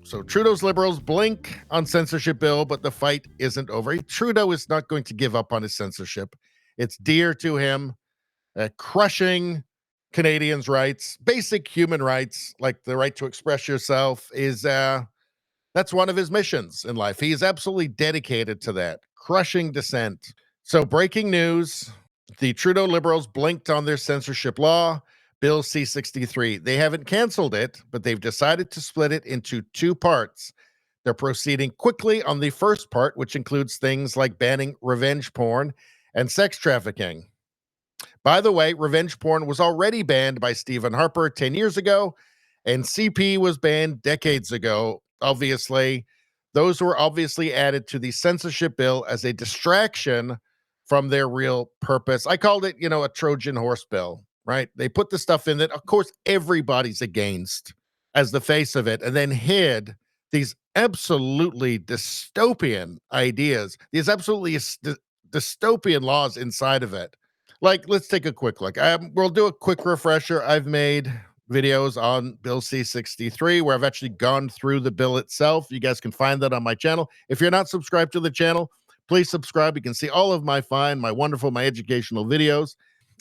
So Trudeau's Liberals blink on censorship bill, but the fight isn't over. Trudeau is not going to give up on his censorship. It's dear to him. Crushing Canadians' rights, basic human rights, like the right to express yourself, is that's one of his missions in life. He's absolutely dedicated to that, crushing dissent. So, breaking news: the Trudeau Liberals blinked on their censorship law, Bill C-63. They haven't canceled it, but they've decided to split it into two parts. They're proceeding quickly on the first part, which includes things like banning revenge porn and sex trafficking. By the way, revenge porn was already banned by Stephen Harper 10 years ago, and CP was banned decades ago. Obviously, those were obviously added to the censorship bill as a distraction from their real purpose. I called it, a Trojan horse bill, right? They put the stuff in that, of course, everybody's against as the face of it, and then hid these absolutely dystopian ideas, these absolutely dystopian laws inside of it. Like, let's take a quick look. We'll do a quick refresher. I've made videos on Bill C-63 where I've actually gone through the bill itself. You guys can find that on my channel. If you're not subscribed to the channel, please subscribe. You can see all of my wonderful, my educational videos.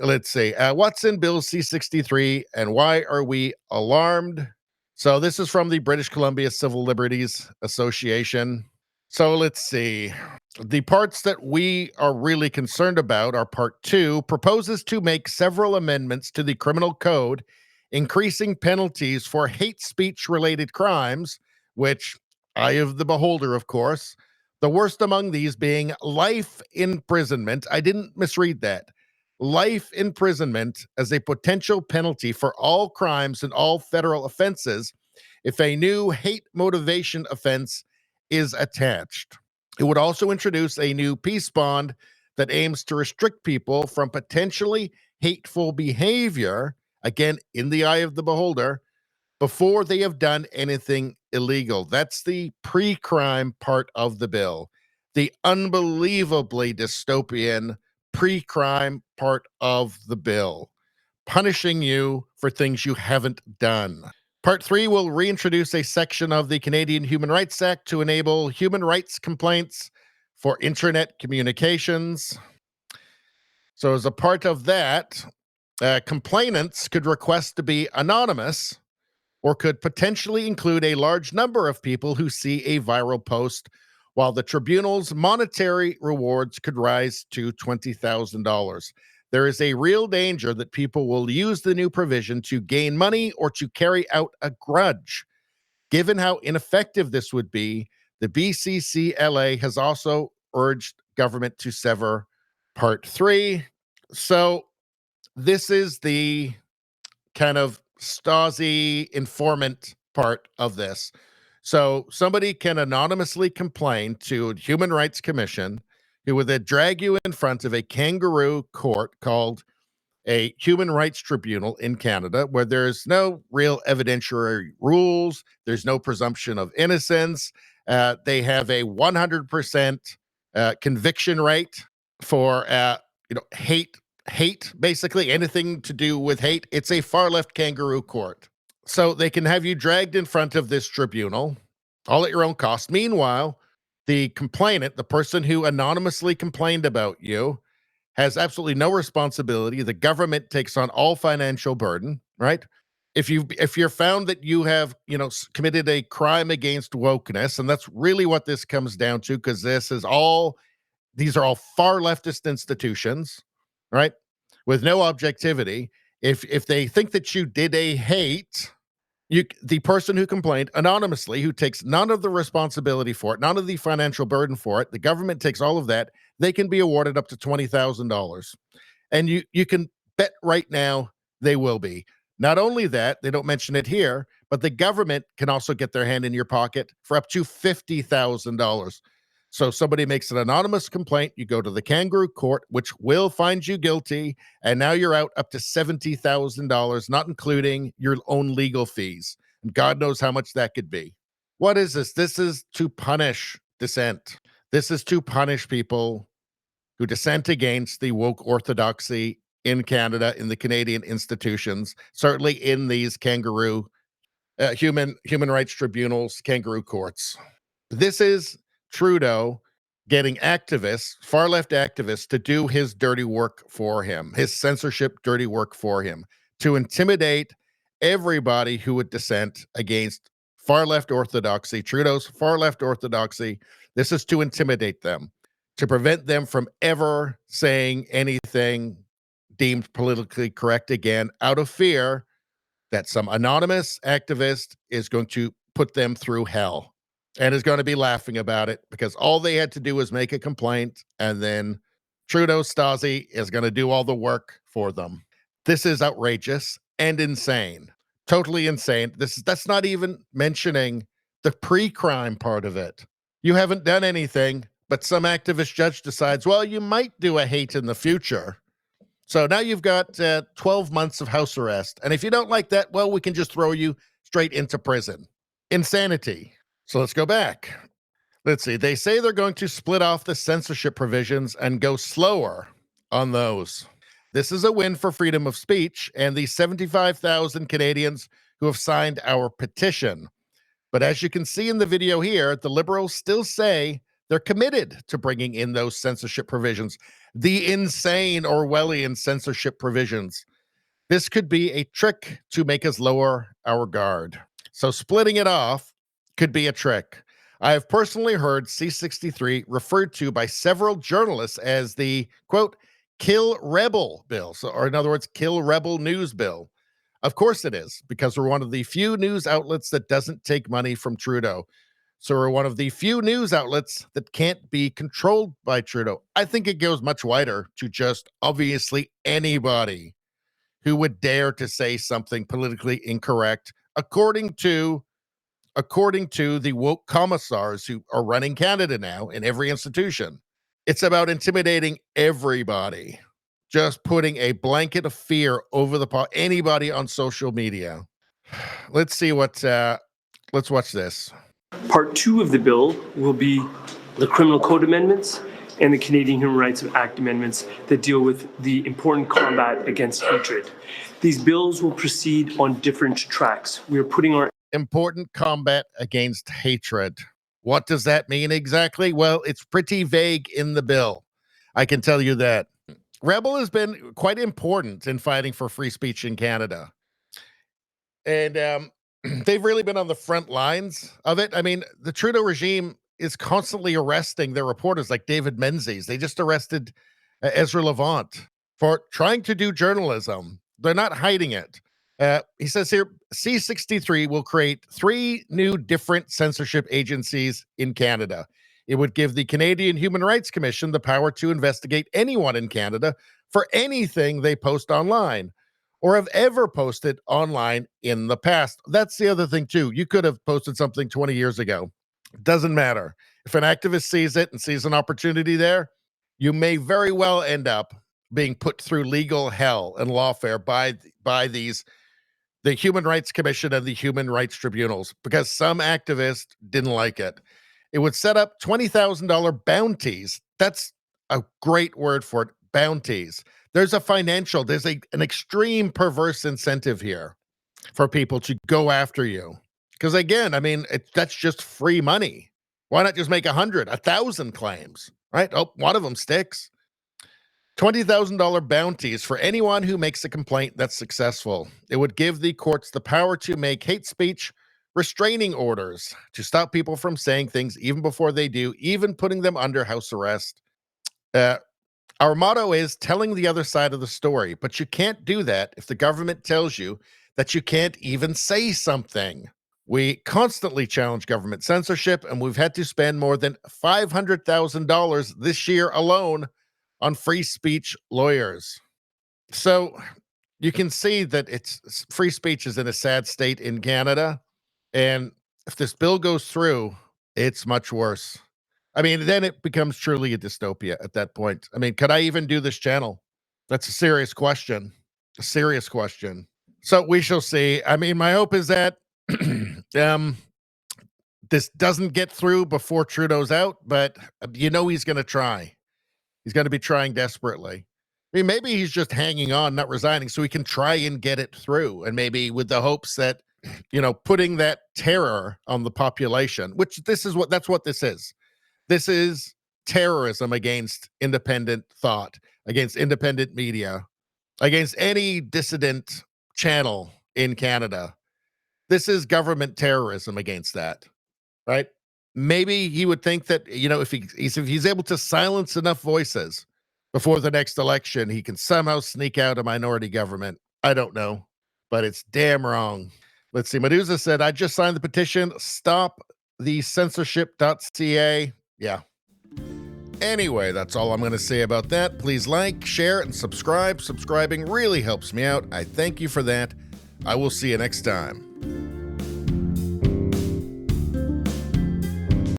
Let's see. What's in Bill C-63 and why are we alarmed? So this is from the British Columbia Civil Liberties Association. So let's see. The parts that we are really concerned about are Part 2, proposes to make several amendments to the criminal code, increasing penalties for hate speech-related crimes, which, eye of the beholder, of course. The worst among these being life imprisonment. I didn't misread that. Life imprisonment as a potential penalty for all crimes and all federal offenses if a new hate motivation offense is attached. It would also introduce a new peace bond that aims to restrict people from potentially hateful behavior, again, in the eye of the beholder, before they have done anything illegal. That's the pre-crime part of the bill. The unbelievably dystopian pre-crime part of the bill, punishing you for things you haven't done. Part 3 will reintroduce a section of the Canadian Human Rights Act to enable human rights complaints for internet communications. So as a part of that, complainants could request to be anonymous or could potentially include a large number of people who see a viral post, while the tribunal's monetary rewards could rise to $20,000. There is a real danger that people will use the new provision to gain money or to carry out a grudge. Given how ineffective this would be, the BCCLA has also urged government to sever Part 3. So this is the kind of Stasi informant part of this. So somebody can anonymously complain to a Human Rights Commission, who would then drag you in front of a kangaroo court called a Human Rights Tribunal in Canada, where there's no real evidentiary rules. There's no presumption of innocence. They have a 100% conviction rate for hate, basically anything to do with hate. It's a far left kangaroo court. So they can have you dragged in front of this tribunal, all at your own cost. Meanwhile, the complainant, the person who anonymously complained about you, has absolutely no responsibility. The government takes on all financial burden, right? If you're found that you have, committed a crime against wokeness, and that's really what this comes down to, because these are all far leftist institutions, right? With no objectivity. If they think that you did a hate, the person who complained anonymously, who takes none of the responsibility for it, none of the financial burden for it, the government takes all of that, they can be awarded up to $20,000. And you can bet right now they will be. Not only that, they don't mention it here, but the government can also get their hand in your pocket for up to $50,000. So somebody makes an anonymous complaint, you go to the kangaroo court, which will find you guilty, and now you're out up to $70,000, not including your own legal fees. And God knows how much that could be. What is this? This is to punish dissent. This is to punish people who dissent against the woke orthodoxy in Canada, in the Canadian institutions, certainly in these kangaroo human rights tribunals, kangaroo courts. This is Trudeau getting activists, far left activists, to do his dirty work for him, his censorship dirty work for him, to intimidate everybody who would dissent against far left orthodoxy, Trudeau's far left orthodoxy. This is to intimidate them, to prevent them from ever saying anything deemed politically correct again, out of fear that some anonymous activist is going to put them through hell and is going to be laughing about it, because all they had to do was make a complaint, and then Trudeau Stasi is going to do all the work for them. This is outrageous and insane. Totally insane. That's not even mentioning the pre-crime part of it. You haven't done anything, but some activist judge decides, well, you might do a hate in the future. So now you've got 12 months of house arrest. And if you don't like that, well, we can just throw you straight into prison. Insanity. So let's go back. Let's see. They say they're going to split off the censorship provisions and go slower on those. This is a win for freedom of speech and the 75,000 Canadians who have signed our petition. But as you can see in the video here, the Liberals still say they're committed to bringing in those censorship provisions, the insane Orwellian censorship provisions. This could be a trick to make us lower our guard. So splitting it off could be a trick. I have personally heard C-63 referred to by several journalists as the, quote, kill rebel bill. So, or in other words, kill rebel news bill. Of course it is, because we're one of the few news outlets that doesn't take money from Trudeau. So we're one of the few news outlets that can't be controlled by Trudeau. I think it goes much wider to just obviously anybody who would dare to say something politically incorrect, according to the woke commissars who are running Canada now in every institution. It's about intimidating everybody, just putting a blanket of fear over anybody on social media. Let's see what, let's watch this. Part 2 of the bill will be the Criminal Code amendments and the Canadian Human Rights Act amendments that deal with the important combat against hatred. These bills will proceed on different tracks. We are putting our important combat against hatred. What does that mean exactly? Well, it's pretty vague in the bill. I can tell you that. Rebel has been quite important in fighting for free speech in Canada. And they've really been on the front lines of it. I mean, the Trudeau regime is constantly arresting their reporters like David Menzies. They just arrested Ezra Levant for trying to do journalism. They're not hiding it. He says here, C-63 will create 3 new different censorship agencies in Canada. It would give the Canadian Human Rights Commission the power to investigate anyone in Canada for anything they post online or have ever posted online in the past. That's the other thing, too. You could have posted something 20 years ago. Doesn't matter. If an activist sees it and sees an opportunity there, you may very well end up being put through legal hell and lawfare by the Human Rights Commission and the Human Rights Tribunals, because some activists didn't like it. It would set up $20,000 bounties. That's a great word for it, bounties. There's an extreme perverse incentive here for people to go after you. Because again, I mean, that's just free money. Why not just make 100, 1,000 claims, right? Oh, one of them sticks. $20,000 bounties for anyone who makes a complaint that's successful. It would give the courts the power to make hate speech restraining orders to stop people from saying things even before they do, even putting them under house arrest. Our motto is telling the other side of the story, but you can't do that if the government tells you that you can't even say something. We constantly challenge government censorship, and we've had to spend more than $500,000 this year alone on free speech lawyers. So you can see that free speech is in a sad state in Canada. And if this bill goes through, it's much worse. I mean, then it becomes truly a dystopia at that point. I mean, could I even do this channel? That's a serious question. A serious question. So we shall see. I mean, my hope is that this doesn't get through before Trudeau's out, but you know he's going to try. He's going to be trying desperately. I mean, maybe he's just hanging on, not resigning, so he can try and get it through. And maybe with the hopes that putting that terror on the population, which that's what this is. This is terrorism against independent thought, against independent media, against any dissident channel in Canada. This is government terrorism against that, right? Maybe he would think that, if he's able to silence enough voices before the next election, he can somehow sneak out a minority government. I don't know, but it's damn wrong. Let's see. Medusa said, I just signed the petition. Stop the censorship.ca. Yeah. Anyway, that's all I'm going to say about that. Please like, share, and subscribe. Subscribing really helps me out. I thank you for that. I will see you next time.